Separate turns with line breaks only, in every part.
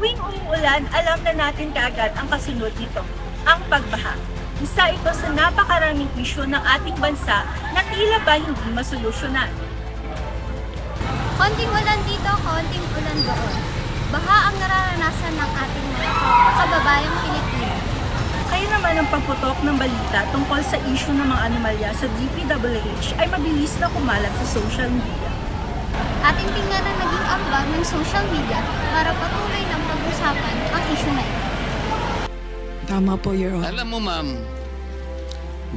Tuwing umuulan, alam na natin kaagad ang kasunod nito, ang pagbaha. Isa ito sa napakaraming isyu ng ating bansa na tila ba hindi masolusyonan.
Konting ulan dito, konting ulan doon. Baha ang nararanasan ng ating mga kababayang Pilipino.
Kaya naman ang pagputok ng balita tungkol sa isyu ng mga anomalya sa DPWH ay mabilis na kumalat sa social media.
Ating tingnan ang naging ambag ng social media para patuloy ng pag-usapan ang isyu na ito.
Tama po, Your Honor.
Alam mo, ma'am,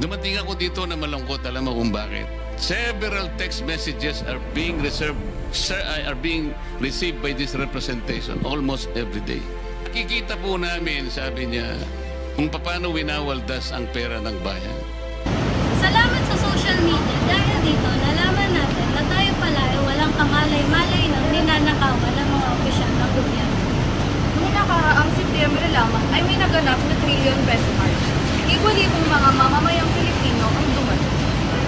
dumating ako dito na malungkot. Alam mo kung bakit? Several text messages are being received by this representation almost every day. Kikita po namin, sabi niya, kung paano winawaldas ang pera ng bayan.
Salamat sa social media dahil dito nalaman natin na tayo pala ay walang kamalay-malay ng ninanakawan ng mga opisyal ng gobyerno.
Noong nakaraang Setyembre lamang ay may naganap na trillion peso march. Libo-libong mga mamamayang Pilipino ang dumating.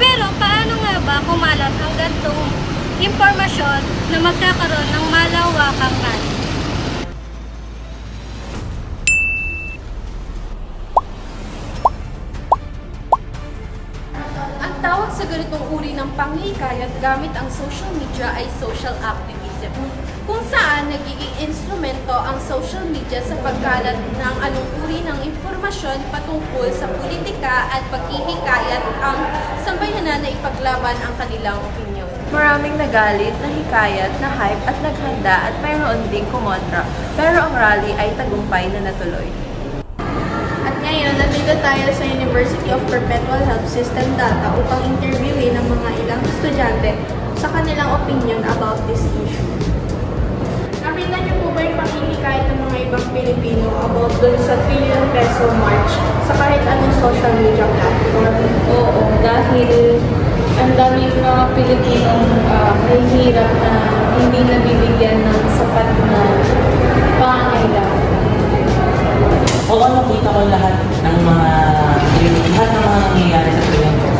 Pero paano nga ba kumalat ang ganitong impormasyon na magkakaroon ng malawakang rally?
Ang tawag sa ganitong uri ng panghikayat gamit ang social media ay social activism, kung saan nagiging instrumento ang social media sa pagkalat ng anong uri ng impormasyon patungkol sa politika at paghihikayat ang sambayanan na ipaglaban ang kanilang opinyon.
Maraming nagalit, nahikayat, na-hype at naghanda at mayroon ding kumontra, pero ang rally ay tagumpay na natuloy.
At ngayon, nandito tayo sa University of Perpetual Health System Data upang interviewin ang mga ilang estudyante sa kanilang opinion about this issue. Nakita niyo po ba yung panghinikayat ng mga ibang Pilipino about dun sa trillion peso march sa kahit anong social media platform?
Oo, dahil ang daming mga Pilipinong mahihirap na hindi nabibigyan ng sapat na pangangailangan.
Oo, nakita ko lahat ng mga nangyayari sa Pilipinas.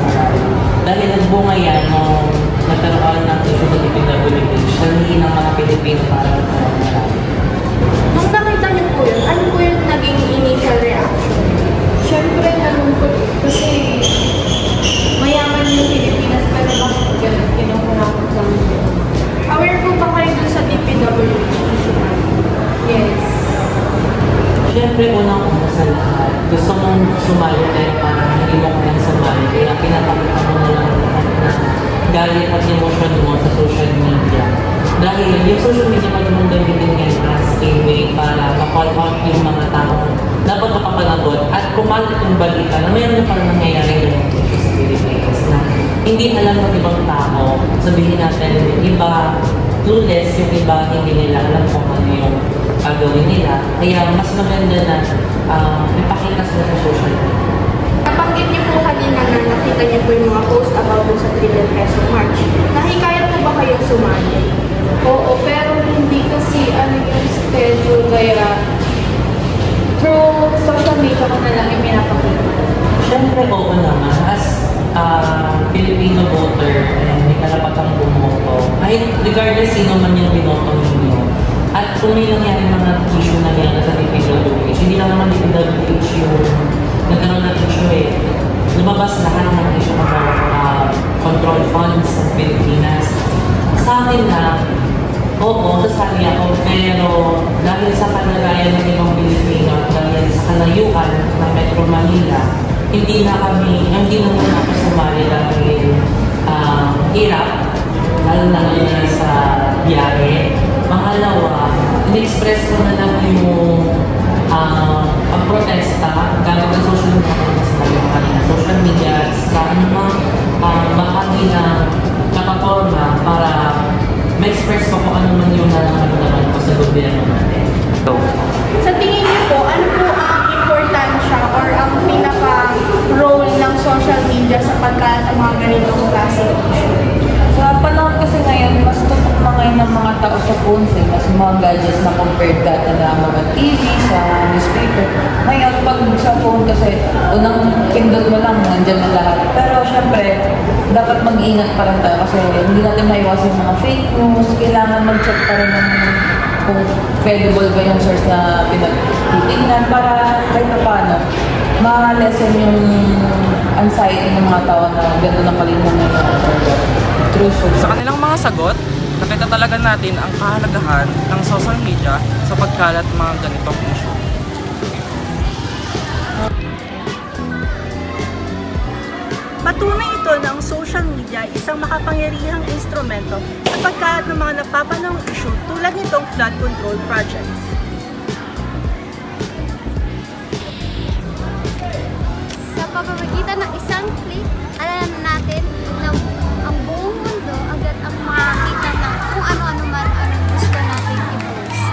Dahil nagbunga yan nung nagkaroon ng issue sa DPWH, sabihin ng mga Pilipino para magkaroon.
Nung nakita niyo po yun, ano po yung naging initial reaction?
Siyempre, nalungkot kasi mayaman yung Pilipinas pero bakit ganun kinukurakot lang yun.
Aware po ba kayo dun sa DPWH issue?
Yes.
Siyempre, unang-una sa lahat, gusto mong sumali pero parang hindi mo kaya sumali. Kaya pinapakita mo na lang lahat na galit at emosyon mo sa social media. Dahil yung social media pag mong gamitin ngayon as a way para ma-call out yung mga tao dapat makapanagot at kumalit yung balita na mayroon na parang nangyayari ganito sa Pilipinas na hindi alam ng ibang tao. Sabihin natin, yung iba clueless, yung iba hindi nila alam kung ano yung gagawin nila. Kaya mas maganda na ipakita sila sa social media.
Nabanggit niyo po kanina na nakita niyo po yung mga post about dun sa trillion peso march. Nahikayat po ba kayong sumali?
Oo, pero hindi kasi yung schedule kaya through social media ko na lang yung pinapakita.
Siyempre, oo naman. As Filipino voter, may karapatang bumoto. Kahit regardless sino man yung binoto ninyo. At kung may nangyari mga issue na yan sa DPWH, hindi lang naman DPWH yung nagkaroon ng issue eh. Lumabas lahat ng issue ng control funds sa Pilipinas. Sa akin na, oo, sasali ako, pero dahil sa kalagayan ng ibang Pilipino at dahil sa kalayuan ng Metro Manila, hindi na muna ako sumali dahil hirap, lalo na ngayon sa biyahe. Pangalawa, in-express ko na lang yung pag-protesta gamit ang social media sa anumang bahagi ng plataforma para ma-express ko kung ano man yung nararamdaman ko sa gobyerno natin.
Sa tingin niyo po, ano po ang importansya or ang pinaka-role ng social media sa pagkalat ng mga ganitong klase?
Sa panahon kasi ngayon, mas tutok na ngayon ng mga tao sa phones eh. Mas mga gadgets na compared dati na mga TV, sa newspaper. Ngayon, pag sa phone kasi, unang pindot mo lang, nandyan na lahat. Pero syempre, dapat mag-ingat pa rin tayo kasi hindi natin maiwasan mga fake news. Kailangan mag-check pa rin ng kung credible ba yung source na pinagtitingnan para kahit na paano ma-lessen yung anxiety ng mga tao na gano'n na kalimutan na true source.
Sa kanilang mga sagot, nakita talaga natin ang kahalagahan ng social media sa pagkalat ng mga ganitong issue.
Patunay ito na ang social media ay isang makapangyarihang instrumento sa pagkalat ng mga napapanahong issue tulad nitong flood control projects.
Sa pamamagitan ng isang click, alam natin na ang buong mundo agad ang makakita ng kung ano-ano man ang gusto natin i-post.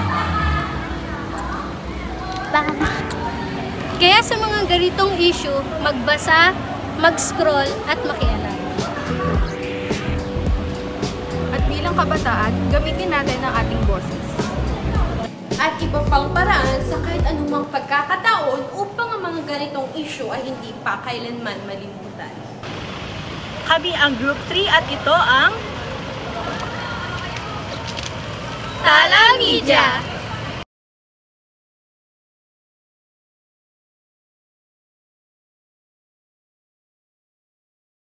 Kaya sa mga ganitong issue, magbasa, mag-scroll at makialam.
At bilang kabataan, gamitin natin ang ating boses.
At iba pang paraan sa kahit anumang pagkakataon upang ang mga ganitong issue ay hindi pa kailanman malimutan.
Kami ang Group 3 at ito ang
Tala Media!